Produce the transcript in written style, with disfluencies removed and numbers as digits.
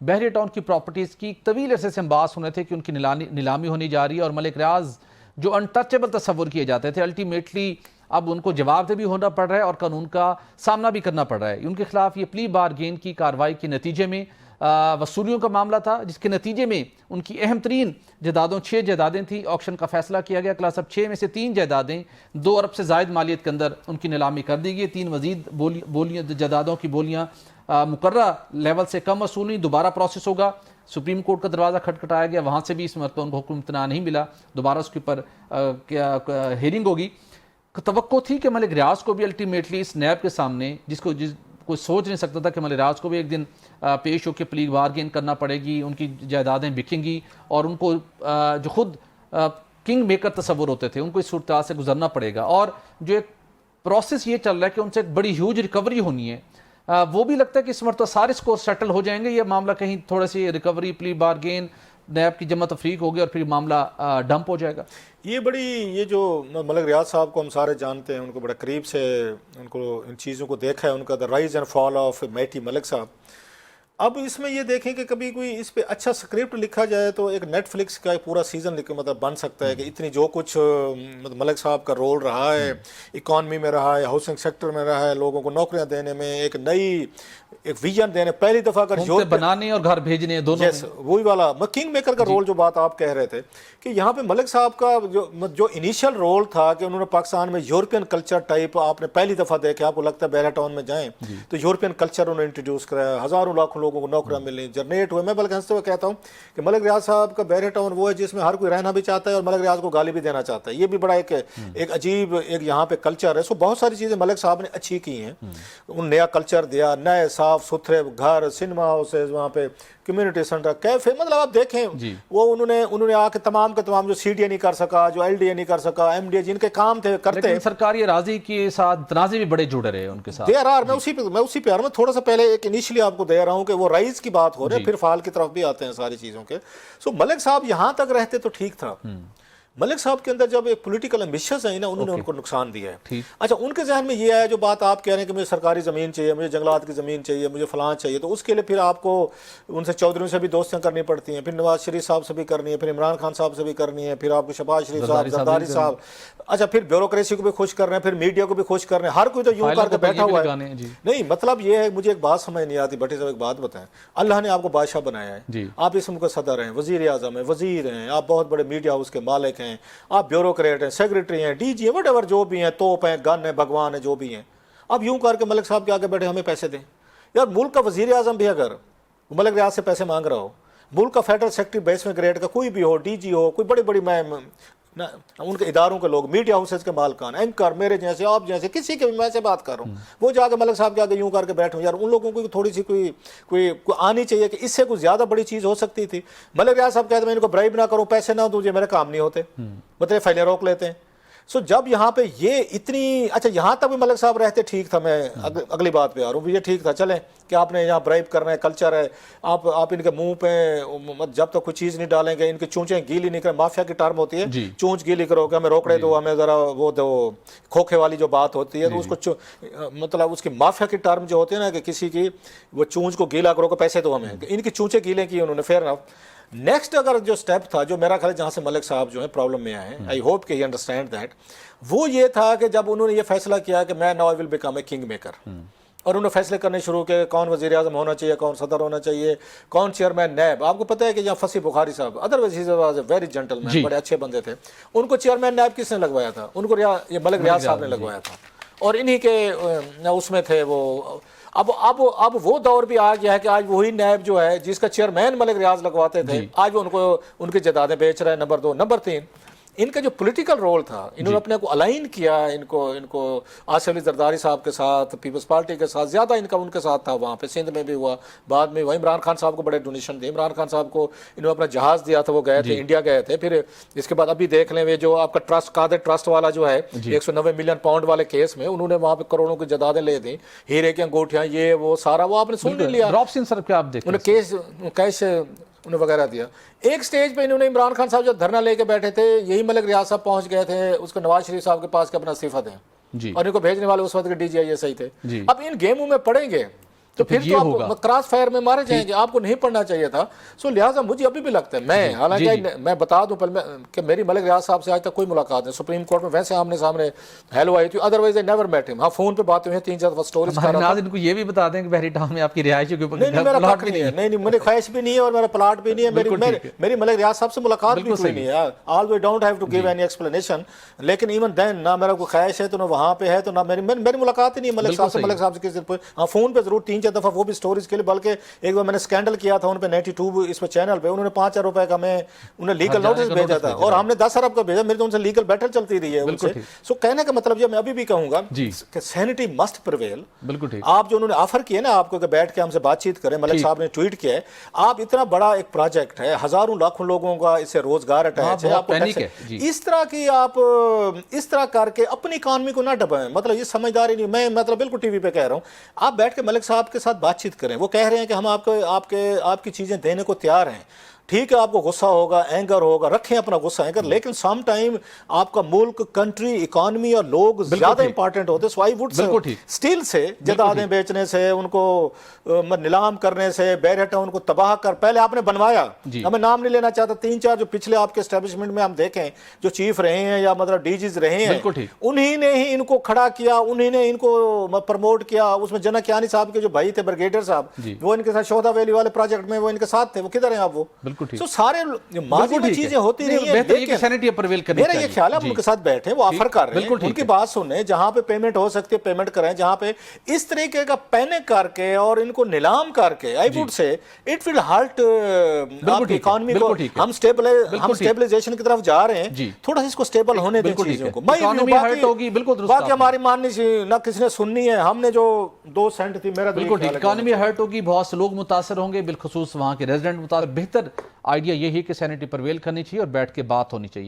بحری ٹاؤن کی پراپرٹیز کی طویل عرصے سے ہم باس ہونے تھے کہ ان کی نیلامی ہونے جا رہی ہے، اور ملک ریاض جو انٹچیبل تصور کیے جاتے تھے الٹیمیٹلی اب ان کو جواب دہ بھی ہونا پڑ رہا ہے اور قانون کا سامنا بھی کرنا پڑ رہا ہے۔ ان کے خلاف یہ پلی بارگین کی کارروائی کے نتیجے میں وصولیوں کا معاملہ تھا، جس کے نتیجے میں ان کی اہم ترین جائیدادوں 6 جائیدادیں تھیں، آکشن کا فیصلہ کیا گیا، کلاس اب 6 میں سے 3 جائیدادیں 2 ارب سے زائد مالیت کے اندر ان کی نیلامی کر دی گئی، 3 مزید جائیدادوں کی بولیاں مقررہ لیول سے کم وصولی دوبارہ پروسیس ہوگا۔ سپریم کورٹ کا دروازہ کھٹکھٹایا گیا، وہاں سے بھی اس مرتبہ ان کو حکم امتناع نہیں ملا، دوبارہ اس کے اوپر ہیرنگ ہوگی۔ توقع تھی کہ ملک ریاض کو بھی الٹیمیٹلی اس نیب کے سامنے، جس کوئی سوچ نہیں سکتا تھا کہ ملک ریاض کو بھی ایک دن پیش ہو کے پلی بارگین کرنا پڑے گی، ان کی جائیدادیں بکیں گی اور ان کو جو خود کنگ میکر تصور ہوتے تھے ان کو اس صورتحال سے گزرنا پڑے گا، اور جو ایک پروسیس یہ چل رہا ہے کہ ان سے ایک بڑی ہیوج ریکوری ہونی ہے، وہ بھی لگتا ہے کہ اس مرتبہ سارے اسکور سیٹل ہو جائیں گے۔ یہ معاملہ کہیں تھوڑے سی ریکوری پلی بارگین نیب کی جمع تفریق ہوگی اور پھر معاملہ ڈمپ ہو جائے گا۔ یہ جو ملک ریاض صاحب کو ہم سارے جانتے ہیں، ان کو بڑے قریب سے ان کو ان چیزوں کو دیکھا ہے، ان کا the rise and fall of میٹی ملک صاحب۔ اب اس میں یہ دیکھیں کہ کبھی کوئی اس پہ اچھا سکرپٹ لکھا جائے تو ایک نیٹ فلکس کا ایک پورا سیزن مطلب بن سکتا ہے کہ اتنی جو کچھ ملک صاحب کا رول رہا ہے، اکانومی میں رہا ہے، ہاؤسنگ سیکٹر میں رہا ہے، لوگوں کو نوکریاں دینے میں، ایک نئی ایک ویژن دینے، پہلی دفعہ اگر بنانے اور گھر بھیجنے دونوں، وہی والا کنگ میکر کا رول جو بات آپ کہہ رہے تھے کہ یہاں پہ ملک صاحب کا جو انیشل رول تھا کہ انہوں نے پاکستان میں یورپین کلچر ٹائپ، آپ نے پہلی دفعہ دیکھا، آپ کو لگتا ہے بحیرہ ٹاؤن میں جائیں تو یورپین کلچر انہوں نے انٹروڈیوس کرایا، ہزاروں لاکھوں لوگوں کو نوکریاں ملی، جنریٹ ہوئے۔ میں بلکہ ہنستے ہوئے کہتا ہوں کہ ملک ریاض صاحب کا بحیرہ ٹاؤن وہ ہے جس میں ہر کوئی رہنا بھی چاہتا ہے اور ملک ریاض کو گالی بھی دینا چاہتا ہے۔ یہ بھی بڑا ایک عجیب ایک یہاں پہ کلچر ہے۔ سو بہت ساری چیزیں ملک صاحب نے اچھی کی ہیں، ان نیا کلچر دیا، نئے صاف ستھرے گھر، سنیما ہاؤسز، وہاں پہ کمیونٹی سینٹر، کیفے، مطلب آپ دیکھیں وہ انہوں نے آ کے تمام کے تمام جو سی ڈی اے نہیں کر سکا، جو ایل ڈی اے نہیں کر سکا، ایم ڈی اے جن کے کام تھے کرتے، لیکن سرکاری اراضی کے ساتھ تنازع بھی بڑے جڑے رہے ان کے ساتھ۔ میں اسی پہ میں تھوڑا سا پہلے ایک انیشلی آپ کو دے رہا ہوں کہ وہ رائز کی بات ہو رہی ہے، پھر فال کی طرف بھی آتے ہیں ساری چیزوں کے۔ سو ملک صاحب یہاں تک رہتے تو ٹھیک تھا۔ ملک صاحب کے اندر جب ایک پولیٹیکل ایمبیشنز ہیں نا، انہوں نے ان کو نقصان دیا ہے۔ اچھا، ان کے ذہن میں یہ ہے جو بات آپ کہہ رہے ہیں کہ مجھے سرکاری زمین چاہیے، مجھے جنگلات کی زمین چاہیے، مجھے فلاں چاہیے، تو اس کے لیے پھر آپ کو ان سے چودھریوں سے بھی دوستیاں کرنی پڑتی ہیں، پھر نواز شریف صاحب سے بھی کرنی ہے، پھر عمران خان صاحب سے بھی کرنی ہے، پھر آپ کو شہباز شریف صاحب، زرداری صاحب، اچھا پھر بیوروکریسی کو بھی خوش کر رہے ہیں، پھر میڈیا کو بھی خوش کر رہے ہیں، ہر کوئی تو یوں کر کے بیٹھا ہوا ہے۔ نہیں، مطلب یہ ہے، مجھے ایک بات سمجھ نہیں آتی بھٹی صاحب، ایک بات بتائیں، اللہ نے آپ کو بادشاہ بنایا ہے، آپ اس ملک کے صدر ہیں، وزیر اعظم ہیں، وزیر ہیں، آپ بہت بڑے میڈیا ہاؤس کے مالک ہیں، آپ بیوروکریٹ ہیں، سیکرٹری ہیں، ڈی جی ہیں، وٹ ایور جو بھی ہیں، توپ ہیں، گن ہیں، بھگوان ہیں، جو بھی ہیں، اب یوں کر کے ملک صاحب کے آگے بیٹھے ہمیں پیسے دیں۔ یار ملک کا وزیر اعظم بھی اگر ملک ریاض سے پیسے مانگ رہا ہو، ملک کا فیڈرل سیکرٹری 20ویں گریڈ کا کوئی بھی ہو، ڈی جی ہو، کوئی بڑی بڑی ان کے اداروں کے لوگ، میڈیا ہاؤسز کے مالکان، اینکر میرے جیسے، آپ جیسے، کسی کے بھی میں سے بات کر رہا ہوں، وہ جا کے ملک صاحب کے آگے یوں کر کے بیٹھوں، یار ان لوگوں کو تھوڑی سی کوئی آنی چاہیے کہ اس سے کوئی زیادہ بڑی چیز ہو سکتی تھی۔ ملک ریاض صاحب کہتے ہیں میں ان کو برائب نہ کروں، پیسے نہ دوں، میرے کام نہیں ہوتے، مطلب فائلیں روک لیتے ہیں۔ سو جب یہاں پہ یہ اتنی، اچھا یہاں تک بھی ملک صاحب رہتے ٹھیک تھا، میں اگلی بات پہ آ رہا ہوں، یہ ٹھیک تھا، چلیں کہ آپ نے یہاں برائب کرنا ہے، کلچر ہے، آپ ان کے منہ پہ جب تک کوئی چیز نہیں ڈالیں گے، ان کی چونچیں گیلی نہیں کریں، مافیا کی ٹرم ہوتی ہے، چونچ گیلی کرو کہ ہمیں روکڑے دو، ہمیں ذرا وہ دو، کھوکھے والی جو بات ہوتی ہے، تو اس کو مطلب اس کی مافیا کی ٹرم جو ہوتی ہے نا کہ کسی کی وہ چونچ کو گیلا کرو کہ پیسے دو ہمیں، ان کی چونچیں گیلیں کی انہوں نے، فیئر انف۔ نیکسٹ اگر جو سٹیپ تھا، جو میرا خیال ہے جہاں سے ملک صاحب جو ہے پرابلم میں آئے ہیں، آئی ہوپ کہ ہی انڈرسٹینڈ دیٹ، وہ یہ تھا کہ جب انہوں نے یہ فیصلہ کیا کہ میں now will become a king maker, اور انہوں نے فیصلے کرنے شروع کیے کون وزیر اعظم ہونا چاہیے، کون صدر ہونا چاہیے، کون چیئرمین نیب۔ آپ کو پتہ ہے کہ یہاں فصیح بخاری صاحب، otherwise he was a very gentleman, بڑے اچھے بندے تھے، ان کو چیئرمین نیب کس نے لگوایا تھا؟ ان کو یہ ملک ریاض صاحب نے لگوایا تھا، اور انہی کے اس میں تھے وہ۔ اب وہ دور بھی آ گیا ہے کہ آج وہی نیب جو ہے جس کا چیئرمین ملک ریاض لگواتے تھے، آج وہ ان کی جائیدادیں بیچ رہے ہیں۔ نمبر 2، نمبر 3، ان کا جو پولیٹیکل رول تھا، انہوں نے اپنے کو الائن کیا، ان کو آصف علی زرداری صاحب کے ساتھ، پیپلز پارٹی کے ساتھ، زیادہ ان کا ان کے ساتھ تھا، وہاں پہ سندھ میں بھی ہوا، بعد میں وہی عمران خان صاحب کو بڑے ڈونیشن دیے، عمران خان صاحب کو انہوں نے اپنا جہاز دیا تھا، وہ گئے تھے، انڈیا گئے تھے، پھر اس کے بعد ابھی دیکھ لیں وہ جو آپ کا ٹرسٹ قادر ٹرسٹ والا جو ہے 190 ملین پاؤنڈ والے کیس میں، انہوں نے وہاں پہ کروڑوں کی جائیدادیں لے دیں، ہیرے کی انگوٹھیاں، یہ وہ سارا وہ آپ نے سن لیا، انہوں نے کیش انہیں وغیرہ دیا۔ ایک سٹیج پہ انہوں نے عمران خان صاحب جو دھرنا لے کے بیٹھے تھے، یہی ملک ریاض صاحب پہنچ گئے تھے اس کو نواز شریف صاحب کے پاس کہ اپنا استعفیٰ دیں، اور ان کو بھیجنے والے اس وقت کے D G I S I تھے۔ اب ان گیموں میں پڑیں گے تو پھر تو آپ کراس فائر میں مارے جائیں گے. آپ کو نہیں پڑھنا چاہیے تھا. سو لہٰذا مجھے ابھی بھی لگتا ہے, میں حالانکہ میں بتا دوں پہلے کہ میری ملک ریاض صاحب سے آج تک کوئی ملاقات نہیں. سپریم کورٹ میں ویسے آمنے سامنے ہیلو آئی تھی, ادروائز آئی نیور میٹ ہم. ہاں فون پہ باتیں ہوئی ہیں, 3-4 دفعہ سٹوریز کر رہا تھا. ان کو یہ بھی بتا دیں کہ بحری ٹاؤن میں آپ کی رہائش کے اوپر نہیں میرا پلاٹ بھی نہیں ہے, نہیں میری خواہش بھی نہیں ہے اور میرا پلاٹ بھی نہیں ہے. میری ملک ریاض صاحب سے ملاقات بھی ہوئی نہیں ہے. All we don't have to give any explanation. لیکن ایون دین نہ میرا کوئی خواہش ہے تو نہ وہاں پہ ہے, تو نہ میری ملاقات ہی نہیں ہے ملک صاحب سے. ملک صاحب سے کس دن ہاں فون پہ ضرور 3-4 دفعہ, وہ بھی سٹوریز کے لیے. بلکہ ایک بار میں نے اسکینڈل کیا تھا ان پہ 92 اس پہ چینل پہ, انہوں نے 5,000 روپے کا ہمیں انہیں لیگل نوٹس بھیجا تھا اور ہم نے 10 ارب کا بھیجا. میری تو ان سے لیگل بیٹل چلتی رہی ہے ان سے. سو کہنے کا مطلب یہ میں ابھی بھی کہوں گا کہ سینٹی مسٹ پریویل. آپ جو انہوں نے آفر کیا نا آپ کو کہ بیٹھ کے ہم سے بات چیت کریں, ملک صاحب نے ٹویٹ کیا ہے, آپ اتنا بڑا ایک پروجیکٹ ہے, ہزاروں لاکھوں لوگوں کا اس سے روزگار اٹیچ ہے, آپ کو اس طرح کی آپ اس طرح کر کے اپنی اکانومی کو نہ ڈبائیں. مطلب یہ سمجھداری نہیں. میں مطلب بالکل ٹی وی پہ کہہ رہا ہوں, آپ بیٹھ کے ملک صاحب کے ساتھ بات چیت کریں. وہ کہہ رہے ہیں کہ ہم آپ کی چیزیں دینے کو تیار ہیں. ٹھیک ہے آپ کو غصہ ہوگا, اینگر ہوگا, رکھیں اپنا غصہ اینگر, لیکن سم ٹائم آپ کا ملک, کنٹری, اکانومی اور لوگ زیادہ امپارٹنٹ ہوتے. سو آئی وڈ اسٹیل سے جائیدادیں بیچنے سے, ان کو نیلام کرنے سے, بیرہٹا ان کو تباہ کر, پہلے آپ نے بنوایا. ہمیں نام نہیں لینا چاہتا, 3-4 جو پچھلے آپ کے اسٹیبلشمنٹ میں ہم دیکھیں جو چیف رہے ہیں یا مطلب ڈی جیز رہے ہیں, انہی نے ہی ان کو کھڑا کیا, انہی نے ان کو پروموٹ کیا. اس میں جنک کیانی صاحب کے جو بھائی تھے بریگیڈیئر صاحب, وہ ان کے ساتھ شہدا ویلی والے پروجیکٹ میں وہ ان کے ساتھ تھے. وہ کدھر ہیں آپ؟ وہ تو سارے ماضی میں چیزیں ہوتی رہی ہیں. میرا یہ خیال ہے ان کے ساتھ بیٹھے, وہ آفر کر رہے ہیں, ان کی بات سنیں. جہاں پہ پیمنٹ ہو سکتی ہے پیمنٹ کریں, جہاں پہ اس طریقے کا پینک کر کے اور ان کو نیلام کر کے, I would say it will hurt آپ کی اکانومی کو. ہم اسٹیبلائزیشن کی طرف جا رہے ہیں, تھوڑا سا اس کو اسٹیبل ہونے دیں چیزوں کو. باقی ہماری ماننی نہ کسی نے سننی ہے, ہم نے جو 2 سینٹ تھی. میرا بالکل ٹھیک, اکانومی ہرٹ ہوگی, بہت سے لوگ متاثر ہوں گے, بالخصوص وہاں کے ریزیڈنٹ متاثر. بہتر آئیڈیا یہی ہے کہ سینٹی پرویل کرنی چاہیے اور بیٹھ کے بات ہونی چاہیے.